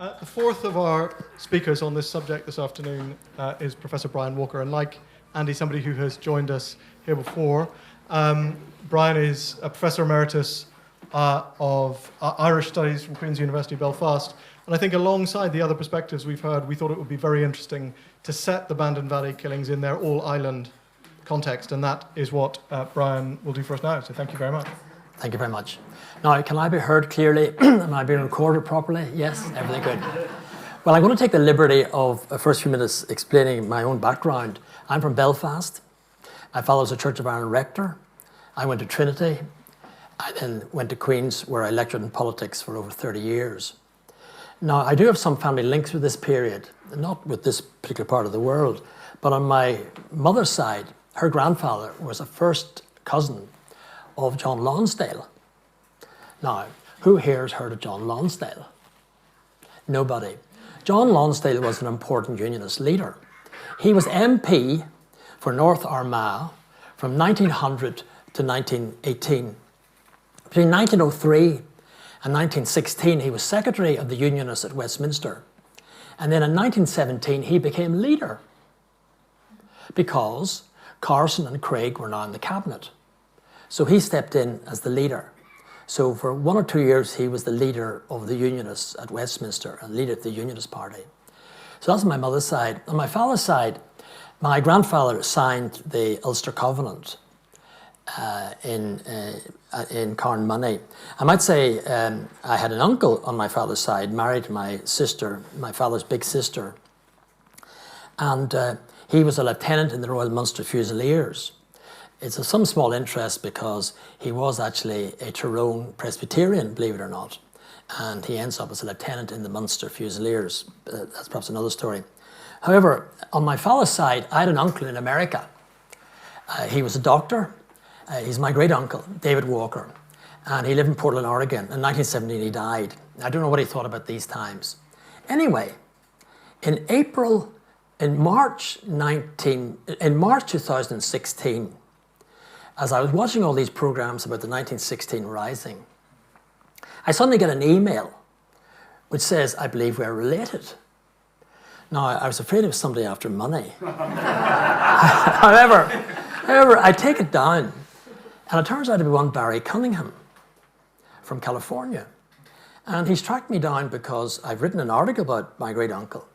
The fourth of our speakers on this subject this afternoon is Professor Brian Walker, and like Andy, somebody who has joined us here before. Brian is a Professor Emeritus of Irish Studies from Queen's University Belfast, and I think alongside the other perspectives we've heard, we thought it would be very interesting to set the Bandon Valley killings in their all-island context, and that is what Brian will do for us now, so thank you very much. Thank you very much. Now, can I be heard clearly? Am I being recorded properly? Yes? Everything good? Well, I'm going to take the liberty of the first few minutes explaining my own background. I'm from Belfast. My father was a Church of Ireland rector. I went to Trinity. I then went to Queen's, where I lectured in politics for over 30 years. Now, I do have some family links with this period, not with this particular part of the world, but on my mother's side, her grandfather was a first cousin of John Lonsdale. Now, who here has heard of John Lonsdale? Nobody. John Lonsdale was an important unionist leader. He was MP for North Armagh from 1900 to 1918. Between 1903 and 1916, he was secretary of the Unionists at Westminster. And then in 1917, he became leader because Carson and Craig were now in the cabinet. So he stepped in as the leader. So for 1 or 2 years, he was the leader of the Unionists at Westminster and leader of the Unionist Party. So that's my mother's side. On my father's side, my grandfather signed the Ulster Covenant in Carnmoney. I might say I had an uncle on my father's side, married to my sister, my father's big sister. And he was a lieutenant in the Royal Munster Fusiliers. It's of some small interest because he was actually a Tyrone Presbyterian, believe it or not. And he ends up as a lieutenant in the Munster Fusiliers. That's perhaps another story. However, on my father's side, I had an uncle in America. He was a doctor. He's my great uncle, David Walker. And he lived in Portland, Oregon. In 1917, he died. I don't know what he thought about these times. Anyway, in March 2016, as I was watching all these programs about the 1916 Rising, I suddenly get an email which says, I believe we're related. Now, I was afraid it was somebody after money. However, I take it down, and it turns out to be one Barry Cunningham from California. And he's tracked me down because I've written an article about my great uncle.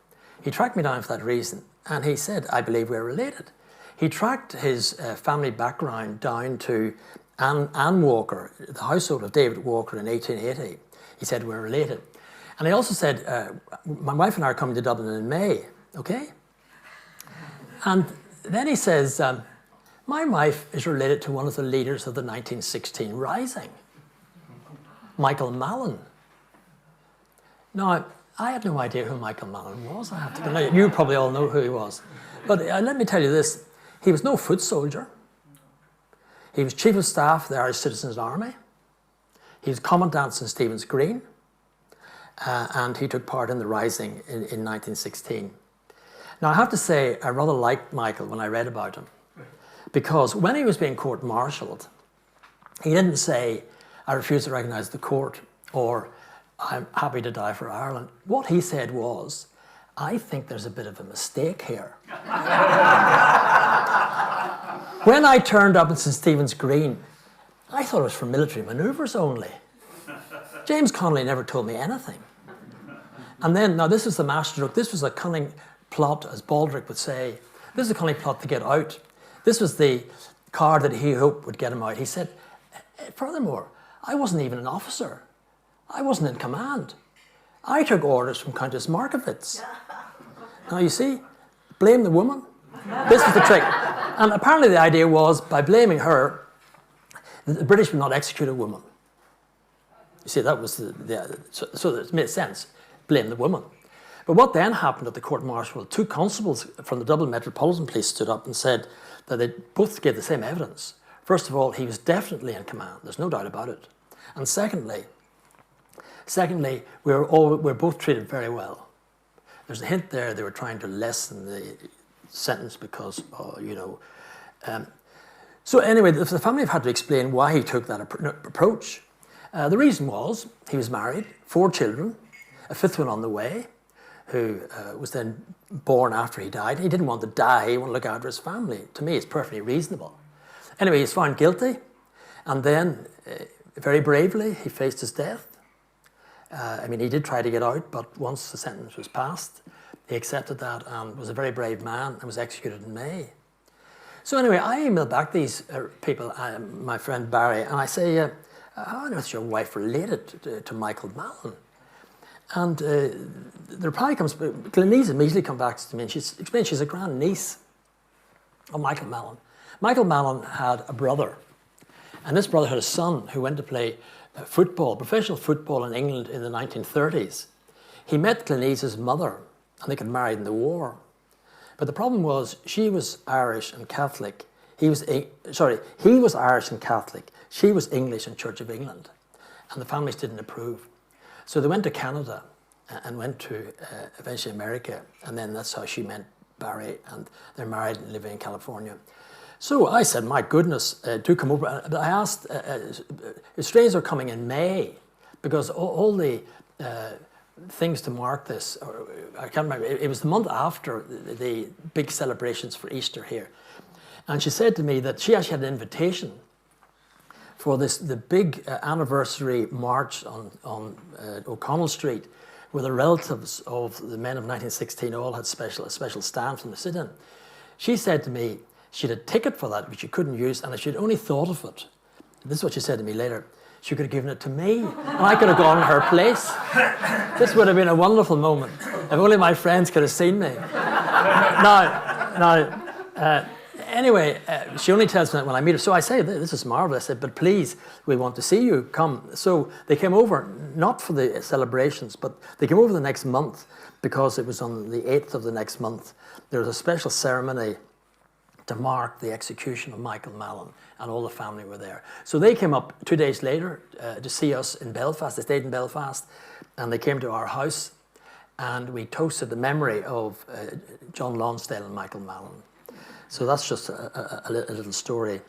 He tracked me down for that reason, and he said, I believe we're related. He tracked his family background down to Anne Walker, the household of David Walker in 1880. He said, we're related. And he also said, my wife and I are coming to Dublin in May, okay? And then he says, my wife is related to one of the leaders of the 1916 Rising, Michael Mallon. Now, I had no idea who Michael Mallon was, I have to admit. You probably all know who he was. But let me tell you this. He was no foot soldier. He was Chief of Staff of the Irish Citizens' Army. He was Commandant St. Stephen's Green. And he took part in the Rising in 1916. Now, I have to say, I rather liked Michael when I read about him. Because when he was being court-martialed, he didn't say, I refuse to recognise the court, or I'm happy to die for Ireland. What he said was, I think there's a bit of a mistake here. When I turned up at St. Stephen's Green, I thought it was for military manoeuvres only. James Connolly never told me anything. And then, now this is the masterstroke, this was a cunning plot, as Baldric would say. This is a cunning plot to get out. This was the card that he hoped would get him out. He said, furthermore, I wasn't even an officer. I wasn't in command. I took orders from Countess Markovitz. Now you see, blame the woman. This was the trick. And apparently the idea was, by blaming her, the British would not execute a woman. You see, that was so it made sense. Blame the woman. But what then happened at the court-martial, two constables from the Dublin Metropolitan Police stood up and said that they both gave the same evidence. First of all, he was definitely in command. There's no doubt about it. And secondly, we were both treated very well. There's a hint there they were trying to lessen the sentence because, So anyway, the family have had to explain why he took that approach. The reason was he was married, 4 children, a fifth one on the way, who was then born after he died. He didn't want to die, he wanted to look after his family. To me, it's perfectly reasonable. Anyway, he's found guilty, and then, very bravely, he faced his death. I mean, he did try to get out, but once the sentence was passed, he accepted that and was a very brave man and was executed in May. So anyway, I emailed back these people, my friend Barry, and I say, how is your wife related to Michael Mallon? And the reply comes, Glenise immediately comes back to me and she explains she's a grandniece of Michael Mallon. Michael Mallon had a brother, and this brother had a son who went to play football, professional football in England in the 1930s. He met Glenise's mother, and they got married in the war. But the problem was, she was Irish and Catholic. He was Irish and Catholic. She was English and Church of England. And the families didn't approve. So they went to Canada and went to eventually America. And then that's how she met Barry, and they're married and living in California. So I said, my goodness, do come over. But I asked, strains are coming in May, because all the things to mark this, or I can't remember, it was the month after the big celebrations for Easter here. And she said to me that she actually had an invitation for the big anniversary march on O'Connell Street, where the relatives of the men of 1916 all had a special stand from the sit-in. She said to me, she had a ticket for that, which she couldn't use, and if she'd only thought of it, this is what she said to me later, she could have given it to me, and I could have gone in her place. This would have been a wonderful moment, if only my friends could have seen me. Anyway, she only tells me that when I meet her. So I say, this is marvelous. I said, but please, we want to see you, come. So they came over, not for the celebrations, but they came over the next month, because it was on the 8th of the next month. There was a special ceremony to mark the execution of Michael Mallon, and all the family were there. So they came up 2 days later to see us in Belfast. They stayed in Belfast, and they came to our house, and we toasted the memory of John Lonsdale and Michael Mallon. So that's just a little story.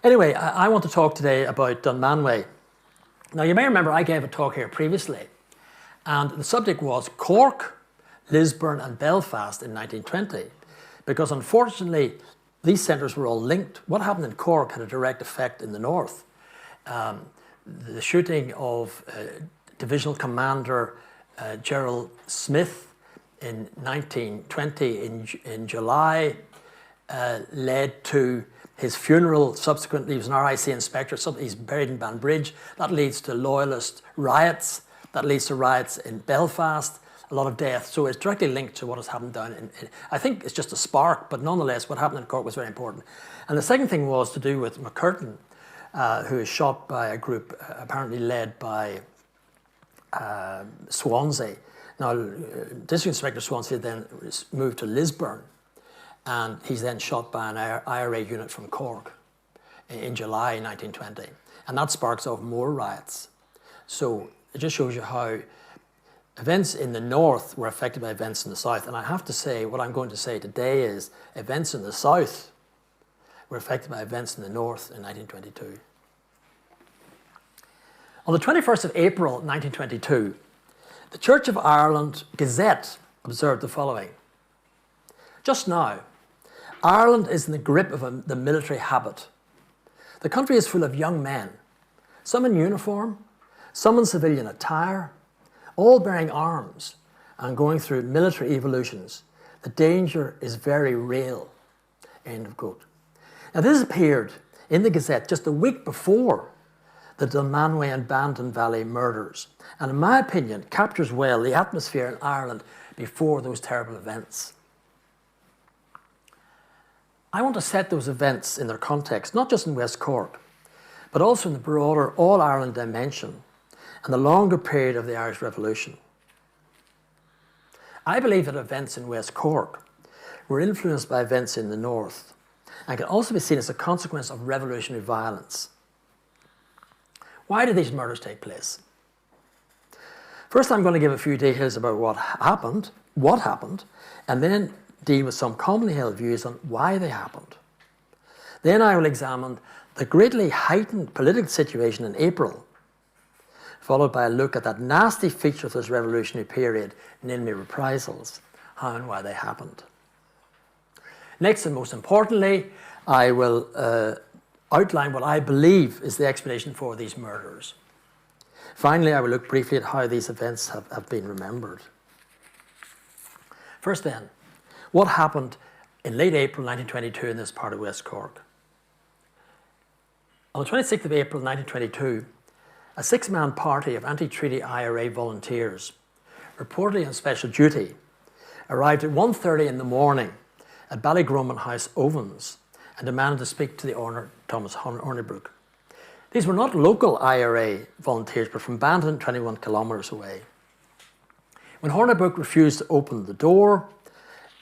Anyway, I want to talk today about Dunmanway. Now, you may remember I gave a talk here previously, and the subject was Cork, Lisburn, and Belfast in 1920, because unfortunately, these centres were all linked. What happened in Cork had a direct effect in the north. The shooting of Divisional Commander Gerald Smith in 1920 in July led to his funeral. Subsequently, he was an RIC inspector. He's buried in Banbridge. That leads to loyalist riots. That leads to riots in Belfast. A lot of death. So it's directly linked to what has happened down in I think it's just a spark, but nonetheless, what happened in Cork was very important. And the second thing was to do with McCurtain, who is shot by a group apparently led by Swansea. Now, District Inspector Swansea then moved to Lisburn, and he's then shot by an IRA unit from Cork in July 1920. And that sparks off more riots. So it just shows you how events in the north were affected by events in the south. And I have to say, what I'm going to say today is events in the south were affected by events in the north in 1922. On the 21st of April 1922, the Church of Ireland Gazette observed the following. Just now, Ireland is in the grip of the military habit. The country is full of young men, some in uniform, some in civilian attire, all bearing arms and going through military evolutions. The danger is very real. End of quote. Now, this appeared in the Gazette just a week before the Dunmanway and Bandon Valley murders, and in my opinion, captures well the atmosphere in Ireland before those terrible events. I want to set those events in their context, not just in West Cork, but also in the broader all-Ireland dimension and the longer period of the Irish Revolution. I believe that events in West Cork were influenced by events in the north and can also be seen as a consequence of revolutionary violence. Why did these murders take place? First, I'm going to give a few details about what happened, and then deal with some commonly held views on why they happened. Then I will examine the greatly heightened political situation in April, followed by a look at that nasty feature of this revolutionary period, namely reprisals, how and why they happened. Next, and most importantly, I will outline what I believe is the explanation for these murders. Finally, I will look briefly at how these events have been remembered. First then, what happened in late April 1922 in this part of West Cork? On the 26th of April 1922, a 6-man party of anti-treaty IRA volunteers, reportedly on special duty, arrived at 1:30 in the morning at Ballygroman House Ovens and demanded to speak to the owner, Thomas Hornibrook. These were not local IRA volunteers, but from Bandon, 21 kilometres away. When Hornibrook refused to open the door,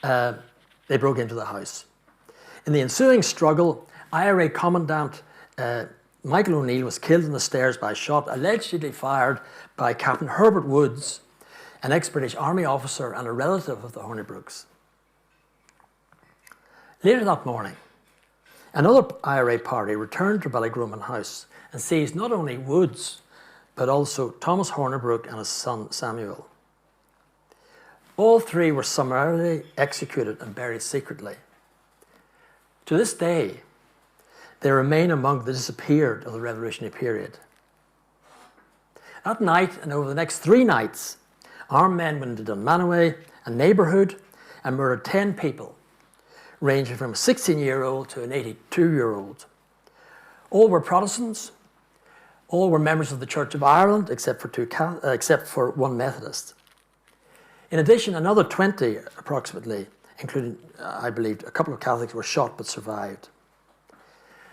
they broke into the house. In the ensuing struggle, IRA Commandant Michael O'Neill was killed on the stairs by a shot allegedly fired by Captain Herbert Woods, an ex-British Army officer and a relative of the Hornibrooks. Later that morning, another IRA party returned to Ballygroman House and seized not only Woods, but also Thomas Hornibrook and his son Samuel. All three were summarily executed and buried secretly. To this day, they remain among the disappeared of the revolutionary period. That night, and over the next 3 nights, armed men went into Dunmanway, a neighbourhood, and murdered 10 people, ranging from a 16-year-old to an 82-year-old. All were Protestants. All were members of the Church of Ireland, except for one Methodist. In addition, another 20, approximately, including, I believe, a couple of Catholics, were shot but survived.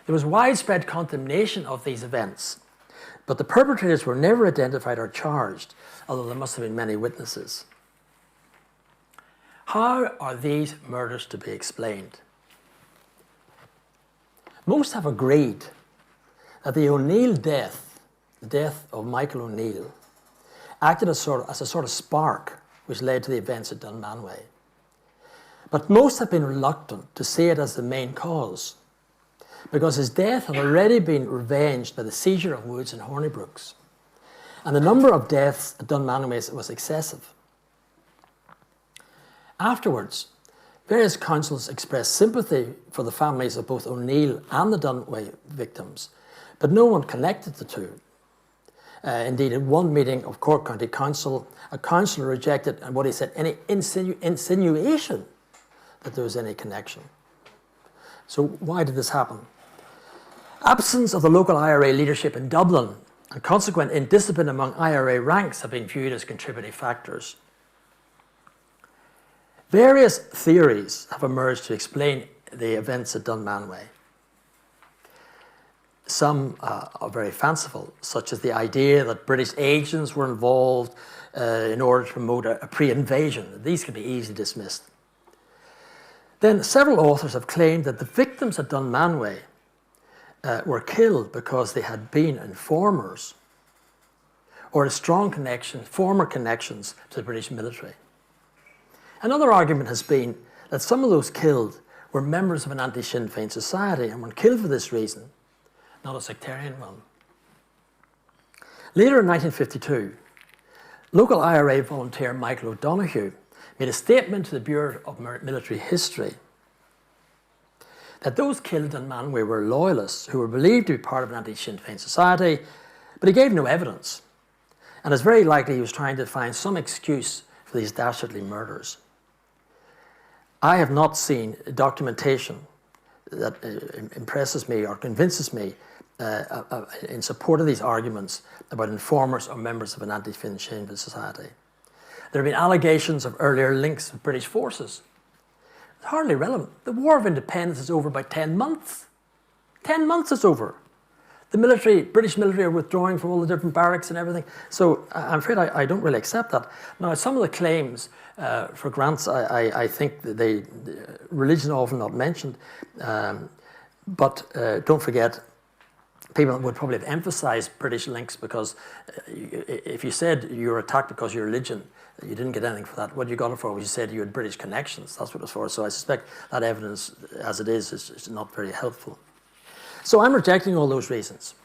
There was widespread condemnation of these events, but the perpetrators were never identified or charged, although there must have been many witnesses. How are these murders to be explained? Most have agreed that the O'Neill death, the death of Michael O'Neill, acted as a sort of spark which led to the events at Dunmanway. But most have been reluctant to see it as the main cause, because his death had already been revenged by the seizure of Woods and Hornibrooks, and the number of deaths at Dunmanway was excessive. Afterwards, various councils expressed sympathy for the families of both O'Neill and the Dunmanway victims, but no one connected the two. Indeed, at one meeting of Cork County Council, a councillor rejected, and what he said, any insinuation that there was any connection. So why did this happen? Absence of the local IRA leadership in Dublin and consequent indiscipline among IRA ranks have been viewed as contributing factors. Various theories have emerged to explain the events at Dunmanway. Some are very fanciful, such as the idea that British agents were involved in order to promote a pre-invasion. These can be easily dismissed. Then several authors have claimed that the victims at Dunmanway were killed because they had been informers or had strong connections, former connections to the British military. Another argument has been that some of those killed were members of an anti-Sinn Féin society and were killed for this reason, not a sectarian one. Later in 1952, local IRA volunteer Michael O'Donoghue made a statement to the Bureau of Military History that those killed in Dunmanway were loyalists who were believed to be part of an anti-Sinn Féin society, but he gave no evidence, and it's very likely he was trying to find some excuse for these dastardly murders. I have not seen documentation that impresses me or convinces me in support of these arguments about informers or members of an anti-Sinn Féin society. There have been allegations of earlier links with British forces. It's hardly relevant. The War of Independence is over by 10 months. 10 months is over. The military, British military, are withdrawing from all the different barracks and everything. So I'm afraid I don't really accept that. Now, some of the claims for grants, I think the religion often not mentioned, but don't forget, people would probably have emphasized British links, because if you said you were attacked because of your religion, you didn't get anything for that. What you got it for was you said you had British connections. That's what it was for. So I suspect that evidence, as it is not very helpful. So I'm rejecting all those reasons.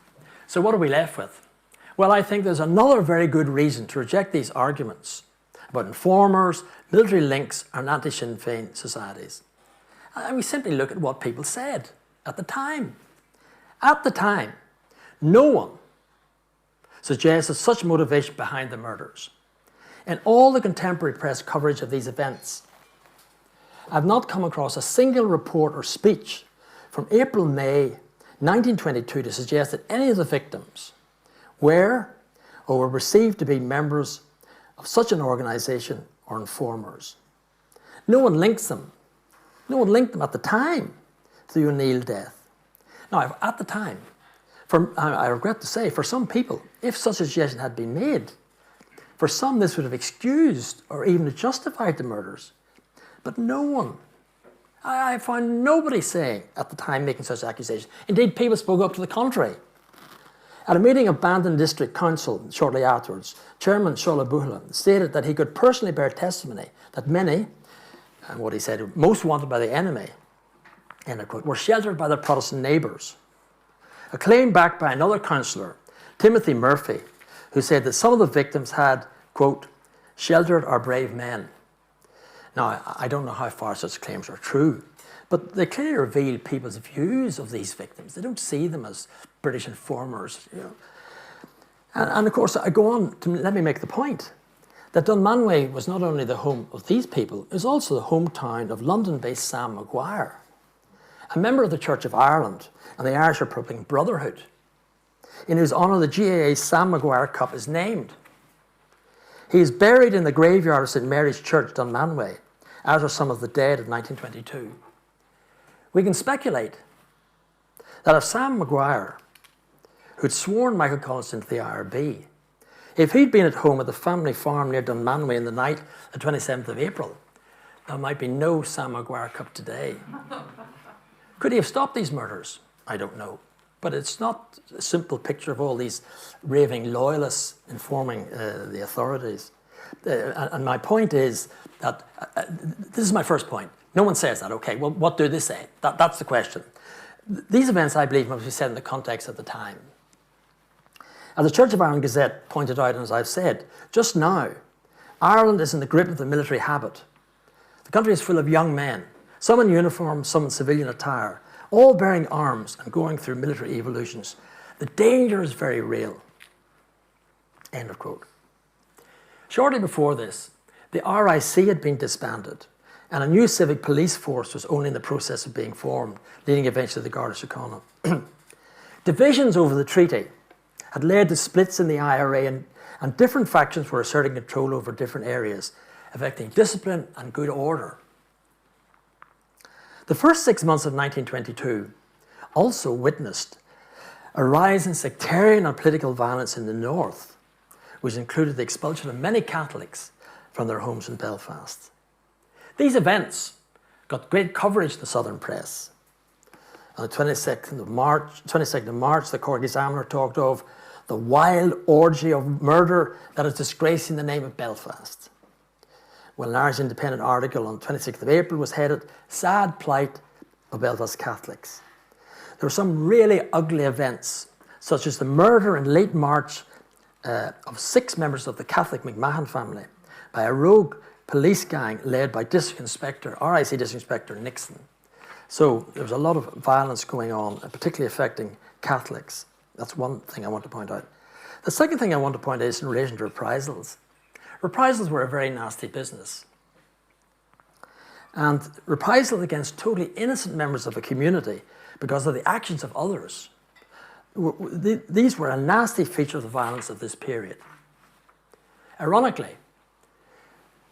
So what are we left with? Well, I think there's another very good reason to reject these arguments about informers, military links, and anti-Sinn Féin societies. And we simply look at what people said at the time. At the time, no one suggested such motivation behind the murders. In all the contemporary press coverage of these events, I've not come across a single report or speech from April-May 1922 to suggest that any of the victims were or were perceived to be members of such an organisation or informers. No one links them. No one linked them at the time to the O'Neill death. Now, at the time, I regret to say, for some people, if such a suggestion had been made, for some this would have excused or even justified the murders. But no one, I found nobody saying at the time making such accusations. Indeed, people spoke up to the contrary. At a meeting of Bandon District Council shortly afterwards, Chairman Shola Buhla stated that he could personally bear testimony that many, and what he said, most wanted by the enemy, end of quote, were sheltered by their Protestant neighbours. A claim backed by another councillor, Timothy Murphy, who said that some of the victims had, quote, sheltered our brave men. Now, I don't know how far such claims are true, but they clearly reveal people's views of these victims. They don't see them as British informers, you know. And of course, I go on to let me make the point that Dunmanway was not only the home of these people, it was also the hometown of London-based Sam Maguire, a member of the Church of Ireland and the Irish Republican Brotherhood, in whose honour the GAA Sam Maguire Cup is named. He is buried in the graveyard of St Mary's Church, Dunmanway, as are some of the dead of 1922. We can speculate that if Sam Maguire, who'd sworn Michael Collins into the IRB, if he'd been at home at the family farm near Dunmanway in the night of 27th of April, there might be no Sam Maguire Cup today. Could he have stopped these murders? I don't know. But it's not a simple picture of all these raving loyalists informing the authorities. And my point is that, this is my first point. No one says that, okay, well, what do they say? That's the question. These events, I believe, must be said in the context of the time. As the Church of Ireland Gazette pointed out, and as I've said, just now, Ireland is in the grip of the military habit. The country is full of young men, some in uniform, some in civilian attire, all bearing arms and going through military evolutions. The danger is very real. End of quote. Shortly before this, the RIC had been disbanded and a new civic police force was only in the process of being formed, leading eventually to the Garda Síochána. Divisions over the treaty had led to splits in the IRA and different factions were asserting control over different areas, affecting discipline and good order. The first 6 months of 1922 also witnessed a rise in sectarian and political violence in the north, which included the expulsion of many Catholics from their homes in Belfast. These events got great coverage in the southern press. On the 22nd of March, the Cork Examiner talked of the wild orgy of murder that is disgracing the name of Belfast. Well, an Irish Independent article on 26th of April was headed, Sad Plight of Belfast Catholics. There were some really ugly events, such as the murder in late March of 6 members of the Catholic McMahon family by a rogue police gang led by RIC District Inspector Nixon. So there was a lot of violence going on, particularly affecting Catholics. That's one thing I want to point out. The second thing I want to point out is in relation to reprisals. Reprisals were a very nasty business. And reprisals against totally innocent members of a community because of the actions of others, these were a nasty feature of the violence of this period. Ironically,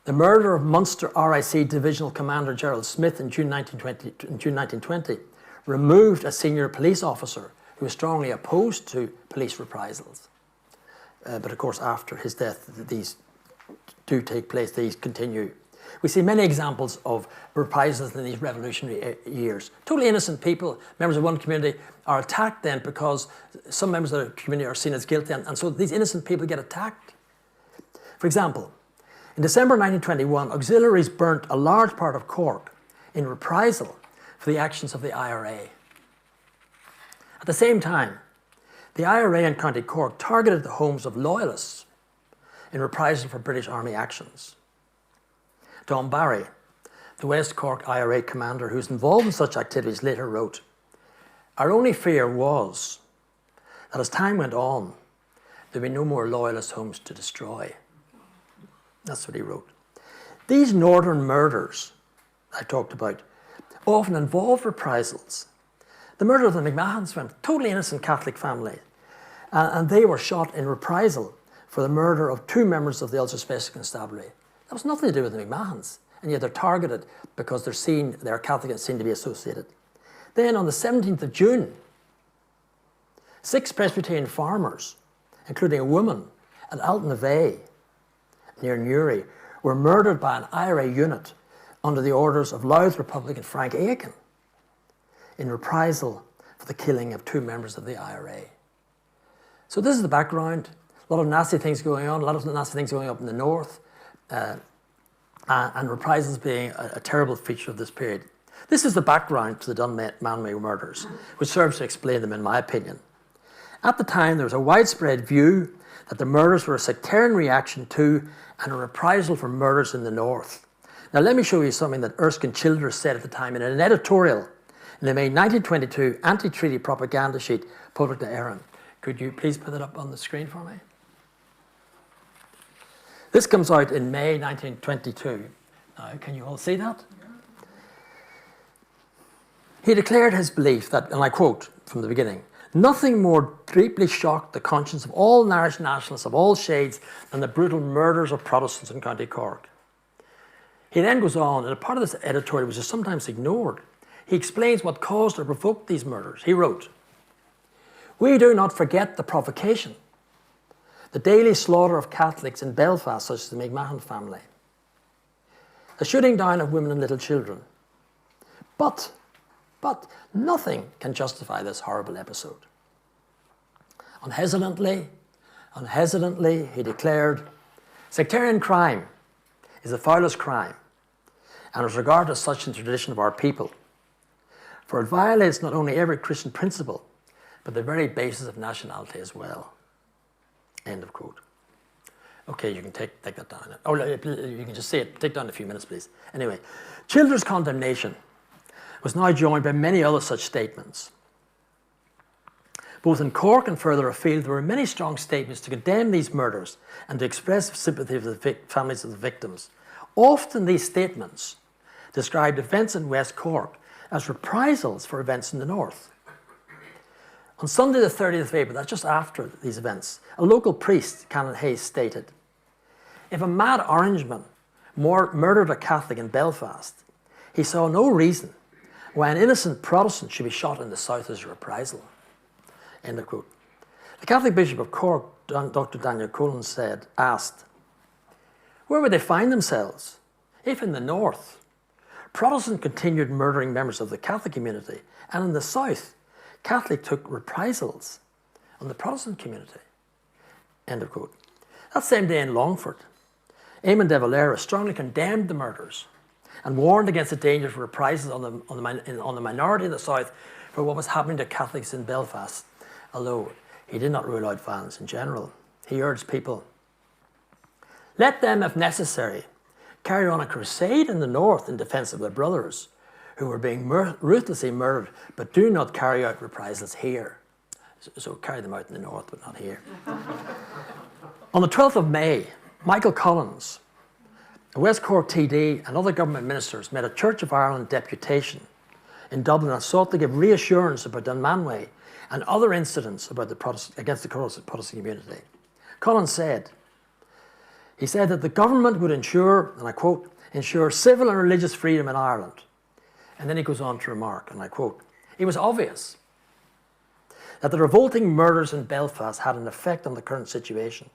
the murder of Munster RIC Divisional Commander Gerald Smith in June 1920 removed a senior police officer who was strongly opposed to police reprisals. But of course, after his death, these do take place, these continue. We see many examples of reprisals in these revolutionary years. Totally innocent people, members of one community, are attacked then because some members of the community are seen as guilty, and so these innocent people get attacked. For example, in December 1921, auxiliaries burnt a large part of Cork in reprisal for the actions of the IRA. At the same time, the IRA in County Cork targeted the homes of loyalists in reprisal for British Army actions. Tom Barry, the West Cork IRA commander who was involved in such activities, later wrote, "Our only fear was that as time went on, there would be no more loyalist homes to destroy." That's what he wrote. These northern murders I talked about often involved reprisals. The murder of the McMahons from a totally innocent Catholic family, and they were shot in reprisal for the murder of 2 members of the Ulster Special Constabulary. That was nothing to do with the McMahons, and yet they're targeted because they're Catholic and seen to be associated. Then on the 17th of June, 6 Presbyterian farmers, including a woman at Alton-Vay, near Newry, were murdered by an IRA unit under the orders of Louth Republican Frank Aiken in reprisal for the killing of 2 members of the IRA. So this is the background. A lot of nasty things going on, a lot of nasty things going up in the north, and reprisals being a terrible feature of this period. This is the background to the Dunmanway murders, which serves to explain them in my opinion. At the time, there was a widespread view that the murders were a sectarian reaction to and a reprisal for murders in the north. Now let me show you something that Erskine Childers said at the time in an editorial in the May 1922 anti-treaty propaganda sheet published to Erin. Could you please put it up on the screen for me? This comes out in May 1922. Can you all see that? He declared his belief that, and I quote from the beginning, "Nothing more deeply shocked the conscience of all Irish nationalists of all shades than the brutal murders of Protestants in County Cork." He then goes on, and a part of this editorial which is sometimes ignored, he explains what caused or provoked these murders. He wrote, "We do not forget the provocation, the daily slaughter of Catholics in Belfast, such as the McMahon family, the shooting down of women and little children. But nothing can justify this horrible episode." Unhesitantly, he declared, "Sectarian crime is the foulest crime, and is regarded as such in the tradition of our people, for it violates not only every Christian principle, but the very basis of nationality as well." End of quote. Okay, you can take that down. Oh, you can just see it. Take down a few minutes, please. Anyway, Childers' condemnation was now joined by many other such statements. Both in Cork and further afield, there were many strong statements to condemn these murders and to express sympathy with the families of the victims. Often these statements described events in West Cork as reprisals for events in the north. On Sunday the 30th of April, that's just after these events, a local priest, Canon Hayes, stated, "If a mad Orangeman murdered a Catholic in Belfast, he saw no reason why an innocent Protestant should be shot in the south as a reprisal." End of quote. The Catholic Bishop of Cork, Dr. Daniel Cullen, asked, "Where would they find themselves if in the north Protestant continued murdering members of the Catholic community, and in the south Catholic took reprisals on the Protestant community?" End of quote. That same day in Longford, Eamon de Valera strongly condemned the murders and warned against the danger of reprisals on the minority of the south for what was happening to Catholics in Belfast, although he did not rule out violence in general. He urged people, "Let them, if necessary, carry on a crusade in the north in defence of their brothers who were being ruthlessly murdered, but do not carry out reprisals here." So carry them out in the north, but not here. On the 12th of May, Michael Collins, a West Cork TD, and other government ministers met a Church of Ireland deputation in Dublin and sought to give reassurance about Dunmanway and other incidents about against the Protestant community. Collins said that the government would ensure, and I quote, "ensure civil and religious freedom in Ireland." And then he goes on to remark, and I quote, "It was obvious that the revolting murders in Belfast had an effect on the current situation.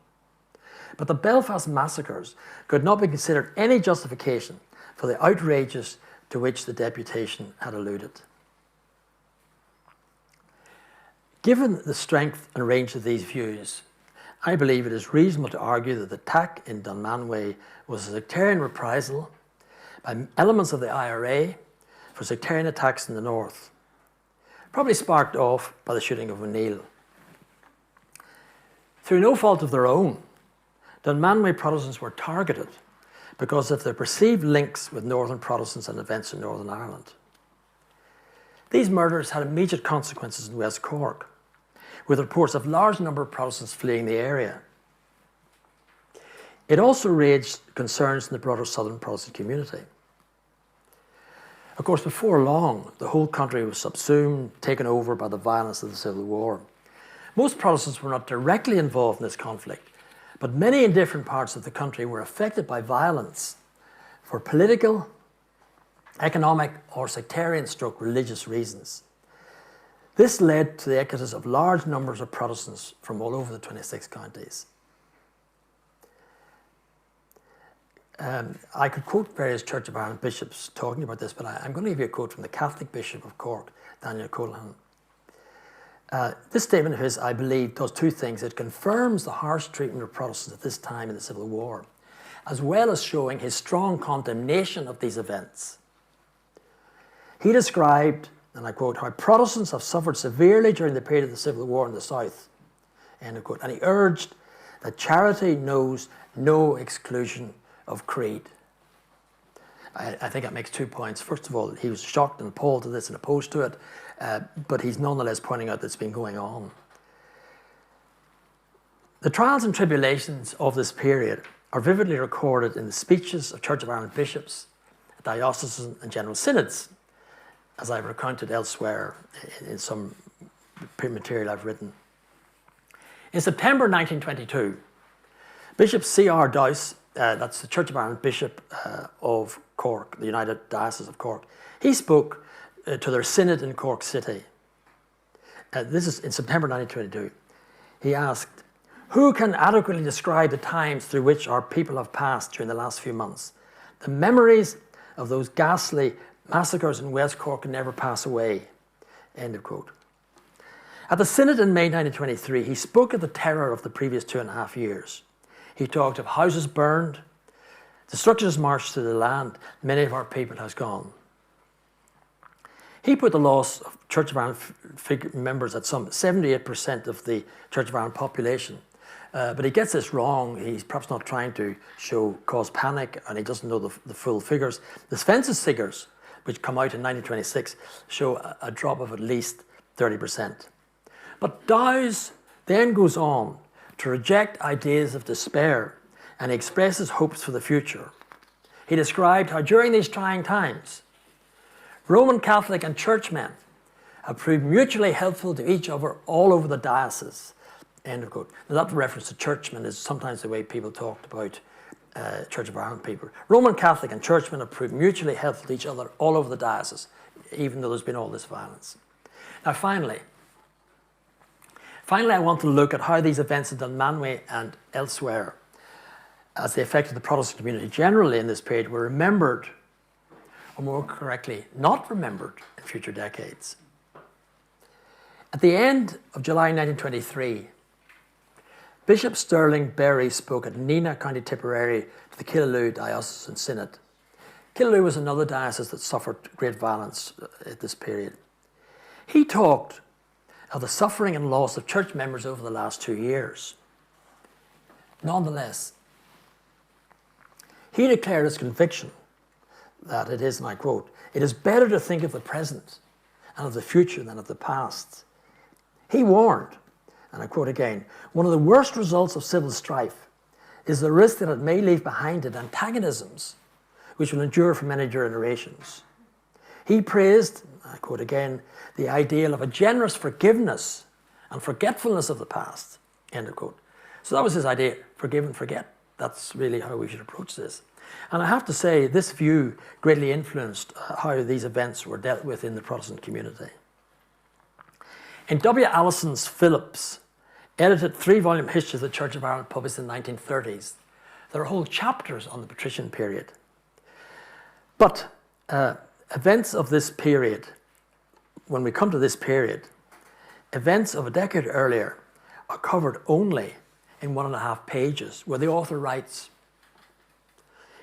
But the Belfast massacres could not be considered any justification for the outrages to which the deputation had alluded." Given the strength and range of these views, I believe it is reasonable to argue that the attack in Dunmanway was a sectarian reprisal by elements of the IRA for sectarian attacks in the north, probably sparked off by the shooting of O'Neill. Through no fault of their own, Dunmanway Protestants were targeted because of their perceived links with Northern Protestants and events in Northern Ireland. These murders had immediate consequences in West Cork, with reports of large number of Protestants fleeing the area. It also raised concerns in the broader Southern Protestant community. Of course, before long, the whole country was subsumed, taken over by the violence of the Civil War. Most Protestants were not directly involved in this conflict, but many in different parts of the country were affected by violence for political, economic, or sectarian-stroke religious reasons. This led to the exodus of large numbers of Protestants from all over the 26 counties. I could quote various Church of Ireland bishops talking about this, but I'm going to give you a quote from the Catholic Bishop of Cork, Daniel Colohan. This statement of his, I believe, does two things. It confirms the harsh treatment of Protestants at this time in the Civil War, as well as showing his strong condemnation of these events. He described, and I quote, how Protestants have suffered severely during the period of the Civil War in the South, end of quote. And he urged that charity knows no exclusion of creed. I think that makes 2 points. First of all, he was shocked and appalled to this and opposed to it, but he's nonetheless pointing out that it's been going on. The trials and tribulations of this period are vividly recorded in the speeches of Church of Ireland bishops, diocesan and general synods, as I've recounted elsewhere in some material I've written. In September 1922, Bishop C.R. Dowse, that's the Church of Ireland Bishop of Cork, the United Diocese of Cork, he spoke to their synod in Cork City. This is in September 1922. He asked, "Who can adequately describe the times through which our people have passed during the last few months? The memories of those ghastly massacres in West Cork can never pass away." End of quote. At the synod in May 1923, he spoke of the terror of the previous 2.5 years. He talked of houses burned, destruction has marched through the land, many of our people has gone. He put the loss of Church of Ireland members at some 78% of the Church of Ireland population. But he gets this wrong. He's perhaps not trying to cause panic, and he doesn't know the full figures. The census figures, which come out in 1926, show a drop of at least 30%. But Dowse then goes on to reject ideas of despair, and he expresses hopes for the future. He described how during these trying times, Roman Catholic and churchmen have proved mutually helpful to each other all over the diocese. End of quote. Now that reference to churchmen is sometimes the way people talked about Church of Ireland people. Roman Catholic and churchmen have proved mutually helpful to each other all over the diocese, even though there's been all this violence. Now finally, I want to look at how these events in Dunmanway and elsewhere, as they affected the Protestant community generally in this period, were remembered, or more correctly, not remembered in future decades. At the end of July 1923, Bishop Sterling Berry spoke at Neenah, County Tipperary, to the Killaloe Diocesan Synod. Killaloe was another diocese that suffered great violence at this period. He talked of the suffering and loss of church members over the last 2 years. Nonetheless, he declared his conviction that it is, and I quote, "It is better to think of the present and of the future than of the past." He warned, and I quote again, "One of the worst results of civil strife is the risk that it may leave behind it antagonisms which will endure for many generations." He praised, I quote again, "the ideal of a generous forgiveness and forgetfulness of the past," end of quote. So that was his idea, forgive and forget. That's really how we should approach this. And I have to say, this view greatly influenced how these events were dealt with in the Protestant community. In W. Allison's Phillips, edited 3-volume history of the Church of Ireland published in the 1930s, there are whole chapters on the patrician period. But events of this period, when we come to this period, events of a decade earlier are covered only in 1.5 pages, where the author writes,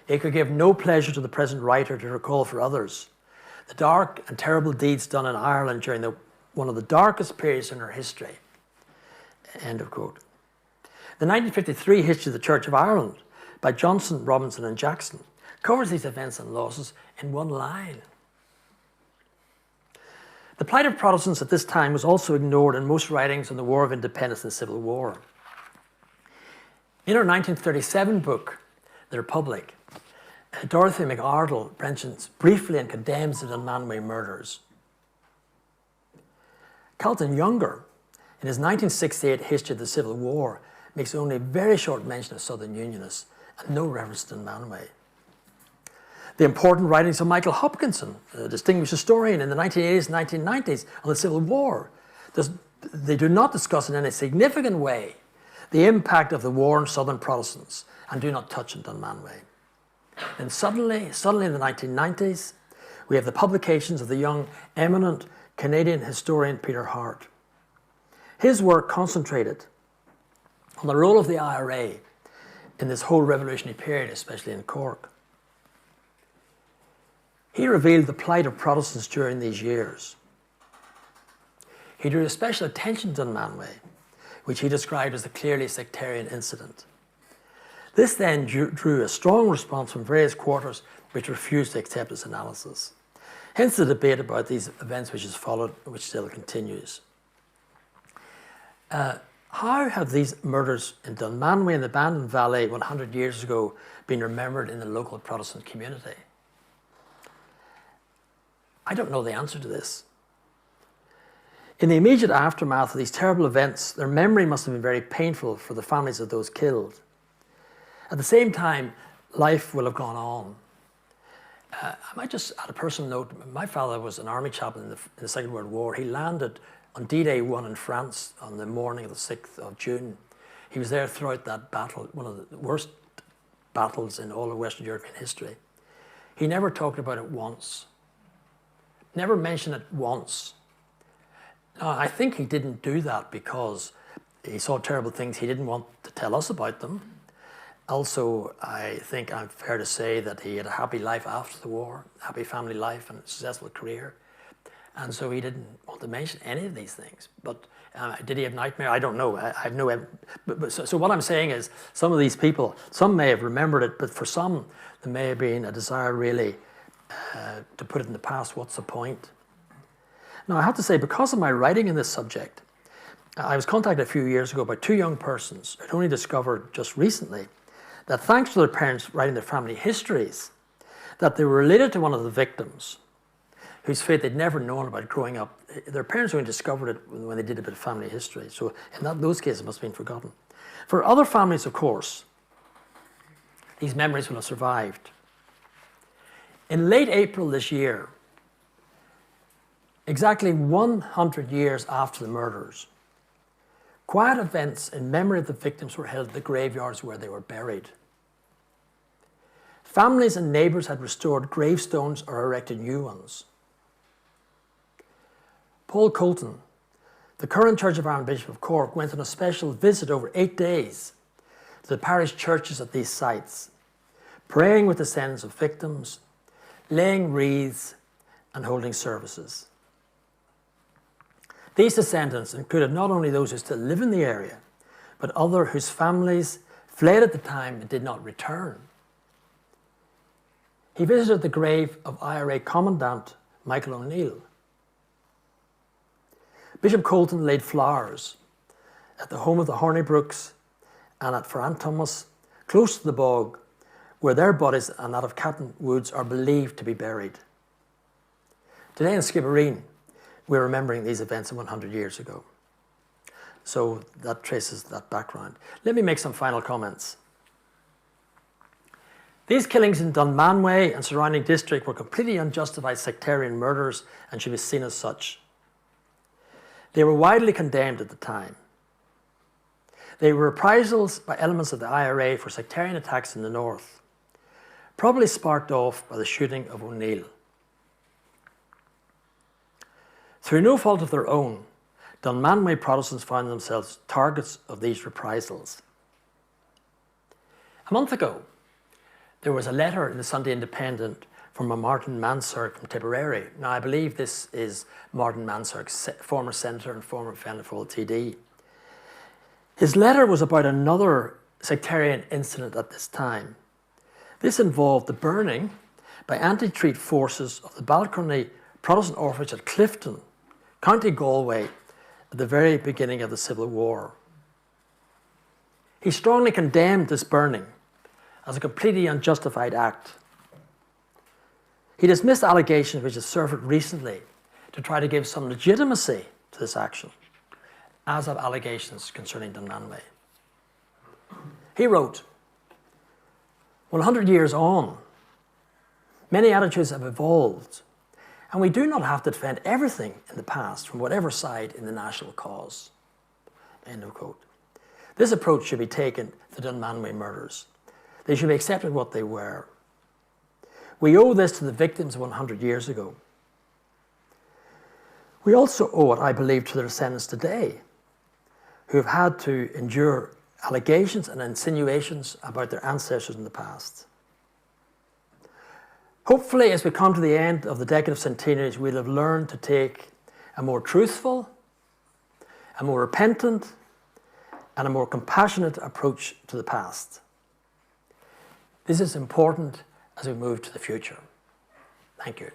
"It could give no pleasure to the present writer to recall for others the dark and terrible deeds done in Ireland during one of the darkest periods in her history." End of quote. The 1953 History of the Church of Ireland by Johnson, Robinson and Jackson covers these events and losses in one line. The plight of Protestants at this time was also ignored in most writings on the War of Independence and the Civil War. In her 1937 book, The Republic, Dorothy McArdle mentions briefly and condemns the Dunmanway murders. Carlton Younger, in his 1968 History of the Civil War, makes only a very short mention of Southern Unionists and no reference to Dunmanway. The important writings of Michael Hopkinson, a distinguished historian in the 1980s and 1990s on the Civil War, they do not discuss in any significant way the impact of the war on Southern Protestants and do not touch on Dunmanway. And suddenly in the 1990s, we have the publications of the young, eminent Canadian historian Peter Hart. His work concentrated on the role of the IRA in this whole revolutionary period, especially in Cork. He revealed the plight of Protestants during these years. He drew special attention to Dunmanway, which he described as a clearly sectarian incident. This then drew a strong response from various quarters which refused to accept his analysis. Hence the debate about these events which has followed, which still continues. How have these murders in Dunmanway and the Bandon Valley 100 years ago been remembered in the local Protestant community? I don't know the answer to this. In the immediate aftermath of these terrible events, their memory must have been very painful for the families of those killed. At the same time, life will have gone on. I might just add a personal note. My father was an army chaplain in the Second World War. He landed on D-Day 1 in France on the morning of the 6th of June. He was there throughout that battle, one of the worst battles in all of Western European history. He never talked about it once. Never mentioned it once. Now, I think he didn't do that because he saw terrible things. He didn't want to tell us about them. Also, I think I'm fair to say that he had a happy life after the war, happy family life and a successful career. And so he didn't want to mention any of these things. But did he have nightmare? I don't know. I have no evidence. So what I'm saying is some of these people, some may have remembered it, but for some, there may have been a desire really to put it in the past. What's the point? Now, I have to say, because of my writing in this subject, I was contacted a few years ago by two young persons who'd only discovered just recently that thanks to their parents writing their family histories, that they were related to one of the victims whose fate they'd never known about growing up. Their parents only discovered it when they did a bit of family history. So in those cases, it must have been forgotten. For other families, of course, these memories will have survived. In late April this year, exactly 100 years after the murders, quiet events in memory of the victims were held at the graveyards where they were buried. Families and neighbours had restored gravestones or erected new ones. Paul Colton, the current Church of Ireland Bishop of Cork, went on a special visit over 8 days to the parish churches at these sites, praying with the descendants of victims, laying wreaths and holding services. These descendants included not only those who still live in the area, but others whose families fled at the time and did not return. He visited the grave of IRA Commandant Michael O'Neill. Bishop Colton laid flowers at the home of the Hornibrooks and at Ferran Thomas, close to the bog, where their bodies and that of Captain Woods are believed to be buried. Today in Skibbereen, we're remembering these events of 100 years ago. So that traces that background. Let me make some final comments. These killings in Dunmanway and surrounding district were completely unjustified sectarian murders and should be seen as such. They were widely condemned at the time. They were reprisals by elements of the IRA for sectarian attacks in the north, probably sparked off by the shooting of O'Neill. Through no fault of their own, Dunmanway Protestants found themselves targets of these reprisals. A month ago, there was a letter in the Sunday Independent from a Martin Mansark from Tipperary. Now, I believe this is Martin Mansark's former senator and former Fianna Fáil TD. His letter was about another sectarian incident at this time. This involved the burning by anti-treat forces of the Balcony Protestant orphanage at Clifton, County Galway, at the very beginning of the Civil War. He strongly condemned this burning as a completely unjustified act. He dismissed allegations which had surfaced recently to try to give some legitimacy to this action, as of allegations concerning Dunmanway. He wrote, 100 years on, many attitudes have evolved, and we do not have to defend everything in the past from whatever side in the national cause. End of quote. This approach should be taken to the Dunmanway murders. They should be accepted what they were. We owe this to the victims 100 years ago. We also owe it, I believe, to their descendants today, who have had to endure allegations and insinuations about their ancestors in the past. Hopefully, as we come to the end of the decade of centenaries, we'll have learned to take a more truthful, a more repentant, and a more compassionate approach to the past. This is important as we move to the future. Thank you.